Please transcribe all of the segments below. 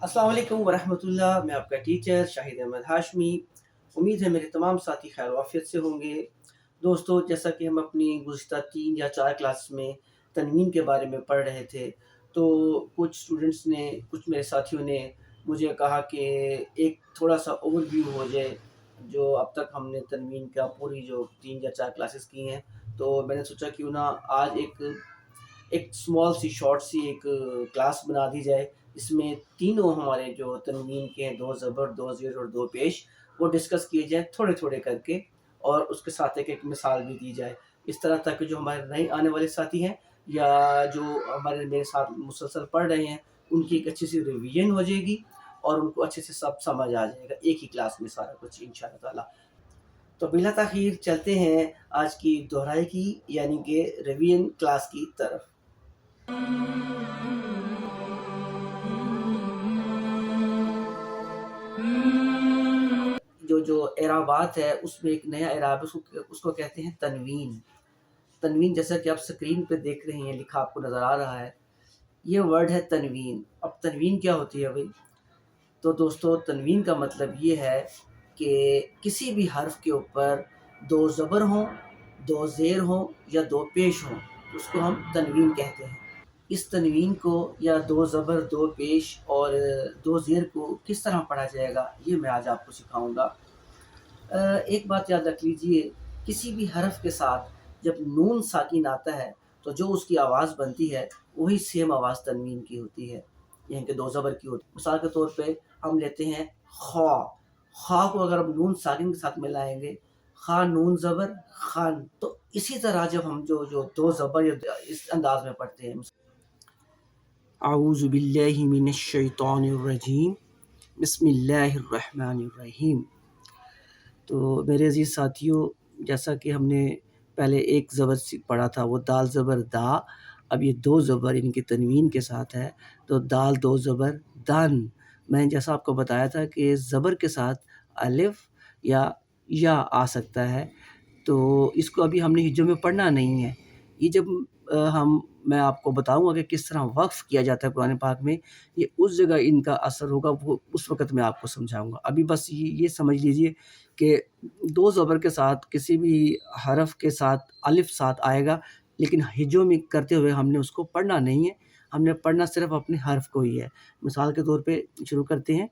अस्सलाम वालेकुम वरहमतुल्लाह। मैं आपका टीचर शाहिद अहमद हाशमी। उम्मीद है मेरे तमाम साथी खैर वाफियत से होंगे। दोस्तों, जैसा कि हम अपनी गुज़िश्ता 3 या 4 क्लास में तनवीन के बारे में पढ़ रहे थे, तो कुछ स्टूडेंट्स ने, कुछ मेरे साथियों ने मुझे कहा कि एक थोड़ा-सा ओवरव्यू हो जाए, जो अब तक हमने तनवीन का पूरी जो 3 या 4 क्लासेस की हैं। तो मैंने सोचा क्यों ना आज एक एक स्मॉल सी शॉर्ट सी एक क्लास बना दी जाए। इसमें तीनों हमारे जो तनवीन के हैं, 2 ज़बर, 2 ज़ेर और 2 पेश, वो डिस्कस किए जाएँ थोड़े-थोड़े करके, और उसके साथ एक-एक मिसाल भी दी जाए। इस तरह ताकि जो हमारे नए आने वाले साथी हैं या जो हमारे मेरे साथ मुसलसल पढ़ रहे हैं, उनकी एक अच्छी सी रिवीजन हो जाएगी और उनको अच्छे से सब समझ आ जाएगा एक ही क्लास में सारा कुछ इंशाअल्लाह ताला। तो बिला ताख़ीर चलते हैं आज की दोहराई की यानी कि रिवीजन क्लास की तरफ। जो जो एराबात है उसमें एक नया एराब है, उसको कहते हैं तनवीन। तनवीन जैसा कि आप स्क्रीन पे देख रहे हैं, लिखा आपको नज़र आ रहा है, ये वर्ड है तनवीन। अब तनवीन क्या होती है भाई? तो दोस्तों, तनवीन का मतलब ये है कि किसी भी हर्फ के ऊपर 2 ज़बर हों, 2 ज़ेर हों या 2 पेश हों, तो उसको हम तनवीन कहते हैं। इस तनवीन को या 2 ज़बर, 2 पेश और 2 ज़ेर को किस तरह पढ़ा जाएगा, ये मैं आज आपको सिखाऊँगा। एक बात याद रख लीजिए, किसी भी हरफ के साथ जब नून साकिन आता है, तो जो उसकी आवाज़ बनती है वही सेम आवाज़ तनवीन की होती है, यानी कि 2 ज़बर की होती है। मिसाल के तौर पे हम लेते हैं ख़ा। ख़ा को अगर हम नून साकिन के साथ मिलाएंगे, ख़ा नून ज़बर ख़न, तो इसी तरह जब हम जो जो 2 ज़बर या इस अंदाज में पढ़ते हैं, अऊज़ु बिल्लाहि मिनश शैतानिर रजीम, बिस्मिल्लाहिर रहमानिर रहीम। तो मेरे अज़ीज़ साथियों, जैसा कि हमने पहले एक ज़बर पढ़ा था, वो दाल ज़बर दा, अब ये 2 ज़बर इनकी तनवीन के साथ है, तो दाल 2 ज़बर दन। मैंने जैसा आपको बताया था कि ज़बर के साथ अलिफ़ या आ सकता है, तो इसको अभी हमने हिज्जों में पढ़ना नहीं है। ये जब मैं आपको बताऊँगा कि किस तरह वक़्फ़ किया जाता है कुरान पाक में, ये उस जगह इनका असर होगा, वो उस वक़्त मैं आपको समझाऊँगा। अभी बस ये समझ लीजिए कि 2 ज़बर के साथ किसी भी हरफ के साथ अलिफ़ साथ आएगा, लेकिन हिज्जों में करते हुए हमने उसको पढ़ना नहीं है, हमने पढ़ना सिर्फ़ अपने हर्फ को ही है। मिसाल के तौर पे शुरू करते हैं,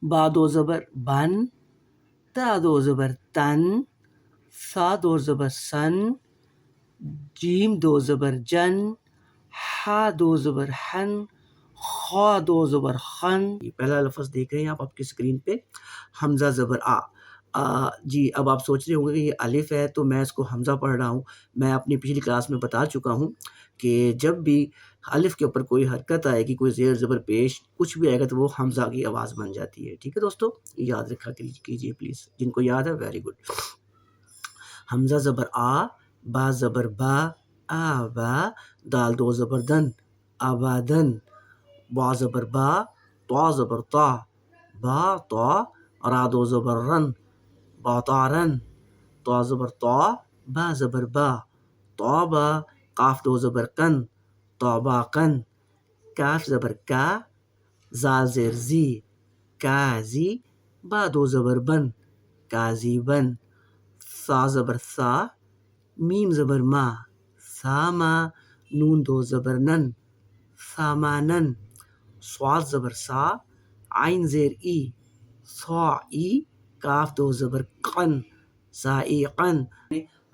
बा 2 ज़बर बन, ता 2 ज़बर तन, सा 2 ज़बर सन, जीम 2 ज़बर जन, हा 2 ज़बर हन, खा 2 ज़बर खन। ये पहला लफ्ज़ देख रहे हैं आप आपकी स्क्रीन पे, हमज़ा ज़बर आ। जी, अब आप सोच रहे होंगे कि ये अलिफ़ है तो मैं इसको हमज़ा पढ़ रहा हूँ। मैं अपनी पिछली क्लास में बता चुका हूँ कि जब भी अलिफ़ के ऊपर कोई हरकत आएगी, कोई ज़ेर ज़बर पेश कुछ भी आएगा, तो वो हमज़ा की आवाज़ बन जाती है। ठीक है दोस्तों? याद रखा कीजिए प्लीज़, जिनको याद है वेरी गुड। हमज़ा ज़बर आ, बा ज़बर बा, आबा, दाल 2 ज़बर दन, आबादन, बा ज़बर बा, ता ज़बर ता, बा ता, रा 2 ज़बर रन, बातारन, ता ज़बर ता, बा ज़बर बा, ताबा, काफ 2 ज़बर कन, ताबाकन, काफ ज़बर का, ज़ाल ज़ेर ज़ी, काज़ी, बा 2 ज़बर बन, काज़ीबन, सा ज़बर सा, मीम ज़बर मा, सामा, नून 2 ज़बर नन, सामानन, स्वाद ज़बर सा, आइन ज़ेर ई, साई, काफ 2 ज़बर कन, साइक़न।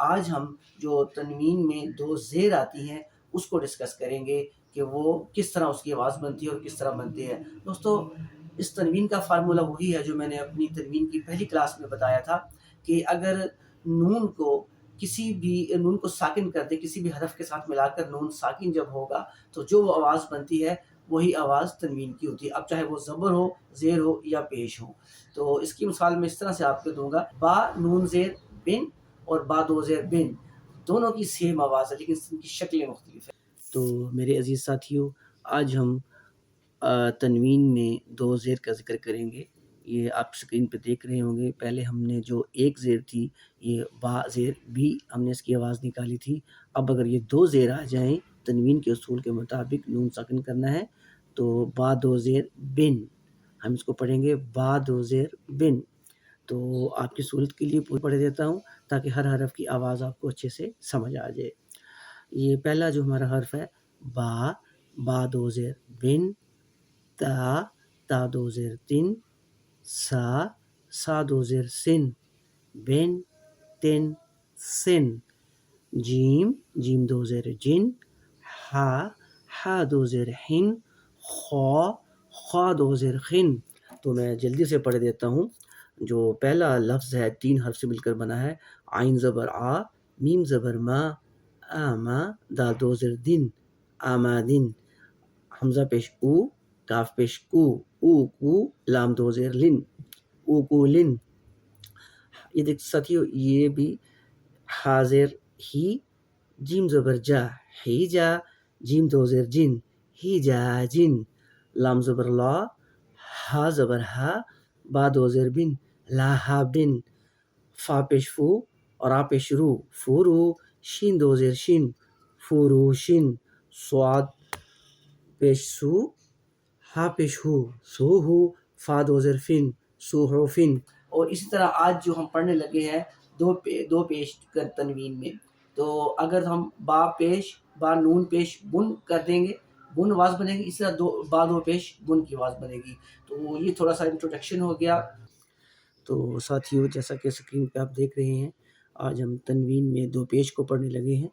आज हम जो तनवीन में 2 ज़ेर आती हैं उसको डिस्कस करेंगे कि वो किस तरह उसकी आवाज़ बनती है और किस तरह बनती है। दोस्तों, इस तनवीन का फ़ार्मूला वही है जो मैंने अपनी तनवीन की पहली क्लास में बताया था कि अगर नून को साकिन कर दें, किसी भी हरफ के साथ मिलाकर नून साकिन जब होगा, तो जो आवाज़ बनती है वही आवाज़ तनवीन की होती है। अब चाहे वो ज़बर हो, ज़ेर हो या पेश हो। तो इसकी मिसाल मैं इस तरह से आपको दूँगा, बा नून ज़ेर बिन और बा 2 ज़ेर बिन, दोनों की सेम आवाज़ है लेकिन इनकी शक्लें मुख्तलिफ हैं। तो मेरे अज़ीज़ साथियों, आज हम तनवीन में 2 ज़ेर का ज़िक्र करेंगे। ये आप स्क्रीन पे देख रहे होंगे, पहले हमने जो एक ज़ेर थी, ये बा ज़ेर भी हमने इसकी आवाज़ निकाली थी। अब अगर ये 2 ज़ेर आ जाएँ, तनवीन के उसूल के मुताबिक नून साकिन करना है, تو با دو زیر بن، ہم اس کو پڑھیں گے با دو زیر بن. تو آپ کی سہولت کے لیے پڑھ دیتا ہوں تاکہ ہر حرف کی آواز آپ کو اچھے سے سمجھ آ جائے. یہ پہلا جو ہمارا حرف ہے با دو زیر بن، تا دو زیر تن، سا دو زیر سن، بن تن سن. جیم دو زیر جن، ہا دو زیر ہن، خا دو زیر خن. تو میں جلدی سے پڑھ دیتا ہوں. جو پہلا لفظ ہے 3 حرف سے مل کر بنا ہے. عین زبر آ، میم زبر ما، آما، دال دو زیر دن، آمادن. حمزہ پیش او، کاف پیش کو، کو، لام دو زیر لن، او کو لن. یہ دیکھ ساتھیو، یہ بھی حاضر ہی، جیم زبر جا، ہی جا، جیم دو زیر جن، ہی جا جن. لام زبر لا، ہا زبر ہا، با دو زیر بن، لا ہا بن. فا پیش فو اور آ پیش رو، فورو، شین دو زیر شن، فورو شن. سواد پیش سو، ہا پیش ہو، سو ہو، فا دو زیر فن، سو ہو فن. اور اسی طرح آج جو ہم پڑھنے لگے ہیں دو پیش کر تنوین میں، تو اگر ہم با نون پیش بن کر دیں گے، بن آواز بنے گی. اس طرح دو پیش بن کی آواز بنے گی. تو یہ تھوڑا سا انٹروڈکشن ہو گیا. تو ساتھیو، جیسا کہ اسکرین پہ آپ دیکھ رہے ہیں، آج ہم تنوین میں 2 پیش کو پڑھنے لگے ہیں.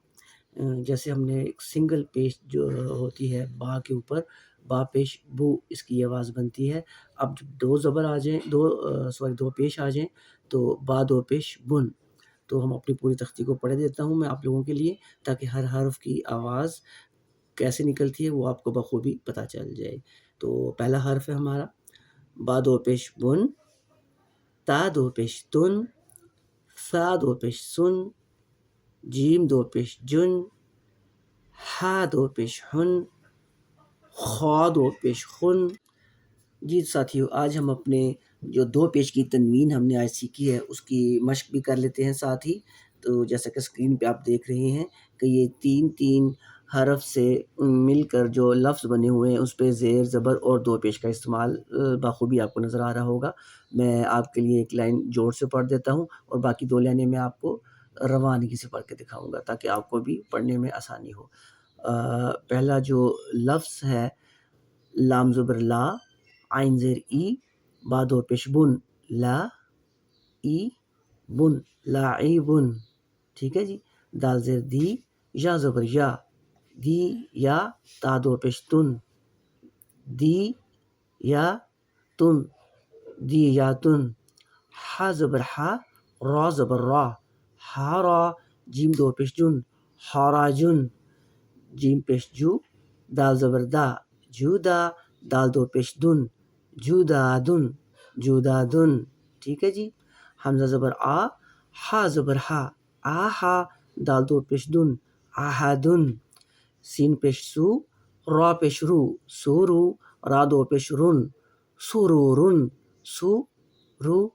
جیسے ہم نے ایک سنگل پیش جو ہوتی ہے با کے اوپر، با پیش بو، اس کی آواز بنتی ہے. اب جب 2 زبر آ جائیں، 2 پیش آ جائیں، تو با 2 پیش بن. تو ہم اپنی پوری تختی کو پڑھ دیتا ہوں میں آپ لوگوں کے لیے، تاکہ ہر حرف کی آواز کیسے نکلتی ہے وہ آپ کو بخوبی پتہ چل جائے. تو پہلا حرف ہے ہمارا با 2 پیش بن، تا 2 پیش تن، سا 2 پیش سن، جیم 2 پیش جن، ہا 2 پیش ہن، خا 2 پیش خن. جی ساتھیو، آج ہم اپنے جو 2 پیش کی تنوین ہم نے آج سیکھی ہے اس کی مشق بھی کر لیتے ہیں ساتھ ہی. تو جیسا کہ اسکرین پہ آپ دیکھ رہے ہیں کہ یہ 3 حرف سے مل کر جو لفظ بنے ہوئے ہیں اس پہ زیر زبر اور 2 پیش کا استعمال بخوبی آپ کو نظر آ رہا ہوگا. میں آپ کے لیے ایک لائن جوڑ سے پڑھ دیتا ہوں اور باقی 2 لائنیں میں آپ کو روانگی سے پڑھ کے دکھاؤں گا تاکہ آپ کو بھی پڑھنے میں آسانی ہو. پہلا جو لفظ ہے لام زبر لا، عین زیر ای، با 2 پیش بن، لا ای بن، لاعی بن. ٹھیک ہے جی. دال زیر دی، یا زبر یا، دی یا، تا 2 پیش تن، دی یا تن، دی یا تن. ہا زبر ہا، را زبر را، ہا را، جیم 2 پیش جن، ہارا جن. جیم پیش جو، دال زبر دا، جو دا، دال 2 پیش دن، جو دا دن، جو دا دن. ٹھیک ہے جی. حمزہ زبر آ، ہا زبر ہا، آہا، دال 2 پیش دن، آہا دن. سین پیش سو، را پیش رو، سو رو، را 2 پیش رن، سو رو رن، سو رو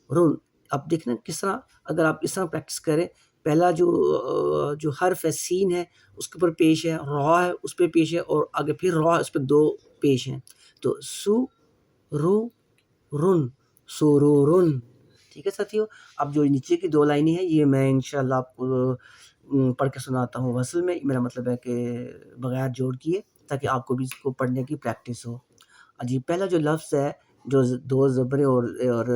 رن. اب دیکھنا کس طرح، اگر آپ اس طرح پریکٹس کریں، پہلا جو حرف ہے سین ہے اس کے اوپر پیش ہے، را ہے اس پہ پیش ہے، اور آگے پھر را ہے اس پہ 2 پیش ہیں. تو سو رو رن، سو رو رن. ٹھیک ہے ساتھیو. اب جو نیچے کی 2 لائنیں ہیں یہ میں انشاءاللہ آپ کو پڑھ کے سناتا ہوں وصل میں. میرا مطلب ہے کہ بغیر جوڑ کیے، تاکہ آپ کو بھی اس کو پڑھنے کی پریکٹس ہو. جی پہلا جو لفظ ہے جو 2 زبریں اور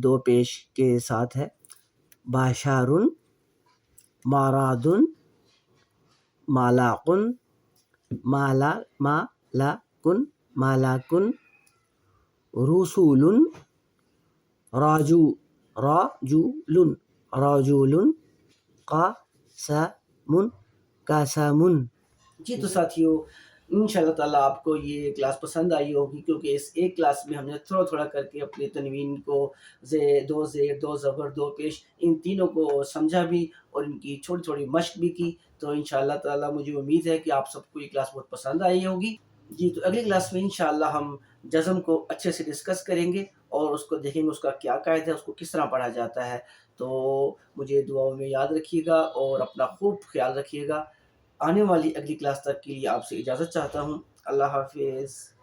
2 پیش کے ساتھ ہے، باشارن، مارادن، مالاقن، مالاکن، مالاکن، رسولن، راجولن، راجولن، قاسمن، قاسمن. جی تو ساتھیو، انشاءاللہ تعالیٰ آپ کو یہ کلاس پسند آئی ہوگی، کیونکہ اس ایک کلاس میں ہم نے تھوڑا تھوڑا کر کے اپنے تنوین کو 2 زیر، 2 زبر، 2 پیش، ان تینوں کو سمجھا بھی اور ان کی چھوٹی تھوڑی مشق بھی کی. تو انشاءاللہ تعالیٰ مجھے امید ہے کہ آپ سب کو یہ کلاس بہت پسند آئی ہوگی. جی تو اگلی کلاس میں انشاءاللہ ہم جزم کو اچھے سے ڈسکس کریں گے اور اس کو دیکھیں گے اس کا کیا قاعدہ ہے، اس کو کس طرح پڑھا جاتا ہے. تو مجھے دعاؤں میں یاد رکھیے گا اور اپنا خوب خیال رکھیے گا. آنے والی اگلی کلاس تک کے لیے آپ سے اجازت چاہتا ہوں. اللہ حافظ.